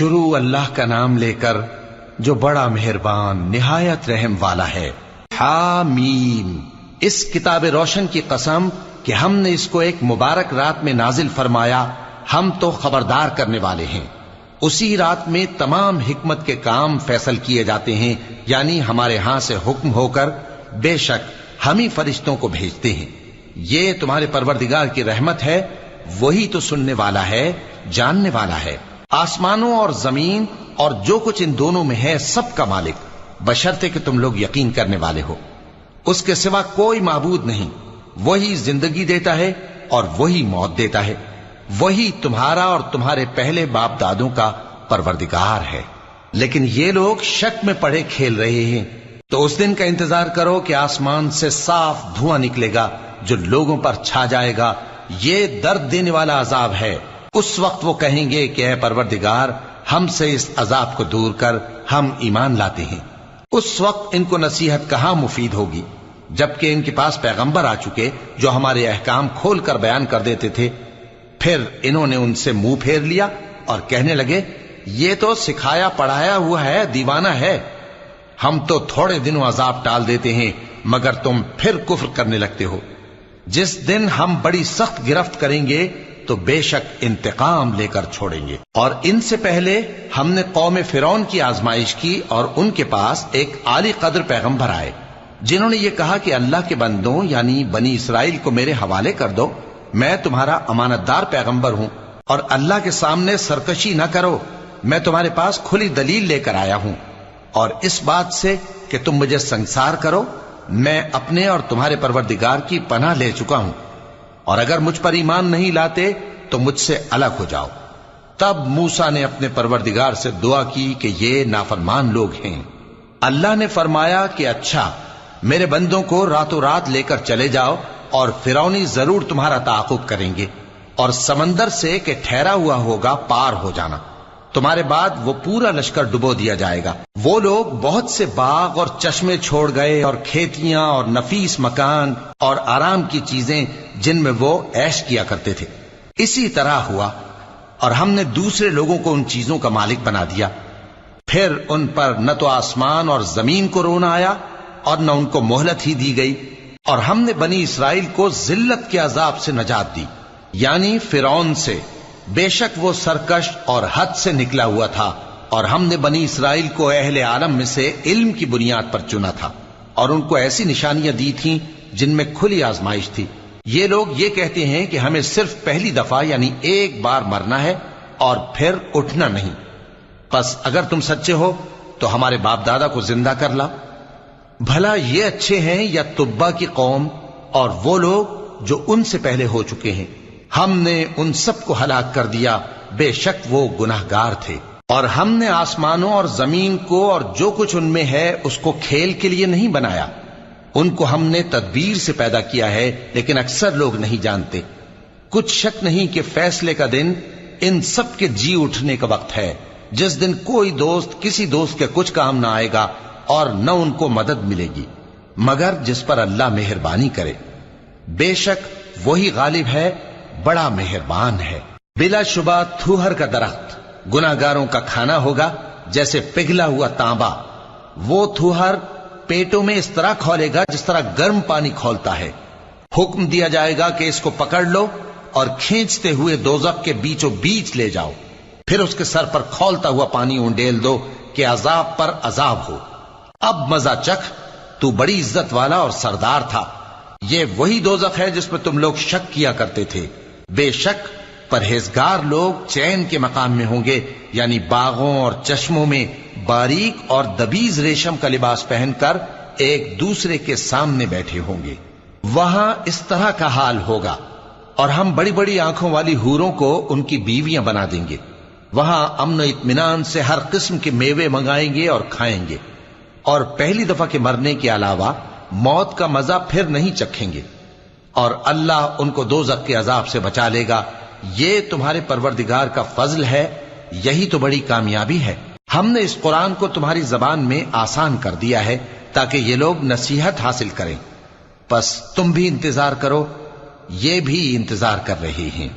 شروع اللہ کا نام لے کر جو بڑا مہربان نہایت رحم والا ہے۔ حامیم، اس کتاب روشن کی قسم کہ ہم نے اس کو ایک مبارک رات میں نازل فرمایا، ہم تو خبردار کرنے والے ہیں۔ اسی رات میں تمام حکمت کے کام فیصل کیے جاتے ہیں، یعنی ہمارے ہاں سے حکم ہو کر بے شک ہم ہی فرشتوں کو بھیجتے ہیں۔ یہ تمہارے پروردگار کی رحمت ہے، وہی تو سننے والا ہے، جاننے والا ہے۔ آسمانوں اور زمین اور جو کچھ ان دونوں میں ہے سب کا مالک، بشرطے کہ تم لوگ یقین کرنے والے ہو۔ اس کے سوا کوئی معبود نہیں، وہی زندگی دیتا ہے اور وہی موت دیتا ہے، وہی تمہارا اور تمہارے پہلے باپ دادوں کا پروردگار ہے۔ لیکن یہ لوگ شک میں پڑے کھیل رہے ہیں، تو اس دن کا انتظار کرو کہ آسمان سے صاف دھواں نکلے گا جو لوگوں پر چھا جائے گا، یہ درد دینے والا عذاب ہے۔ اس وقت وہ کہیں گے کہ اے پروردگار، ہم سے اس عذاب کو دور کر، ہم ایمان لاتے ہیں۔ اس وقت ان کو نصیحت کہاں مفید ہوگی، جبکہ ان کے پاس پیغمبر آ چکے جو ہمارے احکام کھول کر بیان کر دیتے تھے۔ پھر انہوں نے ان سے منہ پھیر لیا اور کہنے لگے، یہ تو سکھایا پڑھایا ہوا ہے، دیوانہ ہے۔ ہم تو تھوڑے دنوں عذاب ٹال دیتے ہیں، مگر تم پھر کفر کرنے لگتے ہو۔ جس دن ہم بڑی سخت گرفت کریں گے تو بے شک انتقام لے کر چھوڑیں گے۔ اور ان سے پہلے ہم نے قوم فرعون کی آزمائش کی، اور ان کے پاس ایک عالی قدر پیغمبر آئے جنہوں نے یہ کہا کہ اللہ کے بندوں یعنی بنی اسرائیل کو میرے حوالے کر دو، میں تمہارا امانت دار پیغمبر ہوں، اور اللہ کے سامنے سرکشی نہ کرو، میں تمہارے پاس کھلی دلیل لے کر آیا ہوں، اور اس بات سے کہ تم مجھے سنگسار کرو، میں اپنے اور تمہارے پروردگار کی پناہ لے چکا ہوں، اور اگر مجھ پر ایمان نہیں لاتے تو مجھ سے الگ ہو جاؤ۔ تب موسیٰ نے اپنے پروردگار سے دعا کی کہ یہ نافرمان لوگ ہیں۔ اللہ نے فرمایا کہ اچھا، میرے بندوں کو راتوں رات لے کر چلے جاؤ، اور فرعونی ضرور تمہارا تعاقب کریں گے، اور سمندر سے کہ ٹھہرا ہوا ہوگا پار ہو جانا، تمہارے بعد وہ پورا لشکر ڈبو دیا جائے گا۔ وہ لوگ بہت سے باغ اور چشمے چھوڑ گئے، اور کھیتیاں اور نفیس مکان اور آرام کی چیزیں جن میں وہ عیش کیا کرتے تھے۔ اسی طرح ہوا، اور ہم نے دوسرے لوگوں کو ان چیزوں کا مالک بنا دیا۔ پھر ان پر نہ تو آسمان اور زمین کو رونا آیا، اور نہ ان کو مہلت ہی دی گئی، اور ہم نے بنی اسرائیل کو ذلت کے عذاب سے نجات دی، یعنی فرعون سے۔ بے شک وہ سرکش اور حد سے نکلا ہوا تھا، اور ہم نے بنی اسرائیل کو اہل عالم میں سے علم کی بنیاد پر چنا تھا، اور ان کو ایسی نشانیاں دی تھیں جن میں کھلی آزمائش تھی۔ یہ لوگ یہ کہتے ہیں کہ ہمیں صرف پہلی دفعہ یعنی ایک بار مرنا ہے اور پھر اٹھنا نہیں، پس اگر تم سچے ہو تو ہمارے باپ دادا کو زندہ کر لا۔ بھلا یہ اچھے ہیں یا تبا کی قوم اور وہ لوگ جو ان سے پہلے ہو چکے ہیں؟ ہم نے ان سب کو ہلاک کر دیا، بے شک وہ گناہگار تھے۔ اور ہم نے آسمانوں اور زمین کو اور جو کچھ ان میں ہے اس کو کھیل کے لیے نہیں بنایا، ان کو ہم نے تدبیر سے پیدا کیا ہے، لیکن اکثر لوگ نہیں جانتے۔ کچھ شک نہیں کہ فیصلے کا دن ان سب کے جی اٹھنے کا وقت ہے، جس دن کوئی دوست کسی دوست کے کچھ کام نہ آئے گا، اور نہ ان کو مدد ملے گی مگر جس پر اللہ مہربانی کرے۔ بے شک وہی غالب ہے، بڑا مہربان ہے۔ بلا شبہ تھوہر کا درخت گناہگاروں کا کھانا ہوگا، جیسے پگھلا ہوا تانبا۔ وہ تھوہر پیٹوں میں اس طرح کھولے گا جس طرح گرم پانی کھولتا ہے۔ حکم دیا جائے گا کہ اس کو پکڑ لو اور کھینچتے ہوئے دوزخ کے بیچوں بیچ لے جاؤ، پھر اس کے سر پر کھولتا ہوا پانی اونڈیل دو کہ عذاب پر عذاب ہو۔ اب مزہ چکھ، تو بڑی عزت والا اور سردار تھا۔ یہ وہی دوزخ ہے جس میں تم لوگ شک کیا کرتے تھے۔ بے شک پرہیزگار لوگ چین کے مقام میں ہوں گے، یعنی باغوں اور چشموں میں باریک اور دبیز ریشم کا لباس پہن کر ایک دوسرے کے سامنے بیٹھے ہوں گے۔ وہاں اس طرح کا حال ہوگا، اور ہم بڑی بڑی آنکھوں والی حوروں کو ان کی بیویاں بنا دیں گے۔ وہاں امن و اطمینان سے ہر قسم کے میوے منگائیں گے اور کھائیں گے، اور پہلی دفعہ کے مرنے کے علاوہ موت کا مزہ پھر نہیں چکھیں گے، اور اللہ ان کو دوزخ کے عذاب سے بچا لے گا۔ یہ تمہارے پروردگار کا فضل ہے، یہی تو بڑی کامیابی ہے۔ ہم نے اس قرآن کو تمہاری زبان میں آسان کر دیا ہے تاکہ یہ لوگ نصیحت حاصل کریں، پس تم بھی انتظار کرو، یہ بھی انتظار کر رہے ہیں۔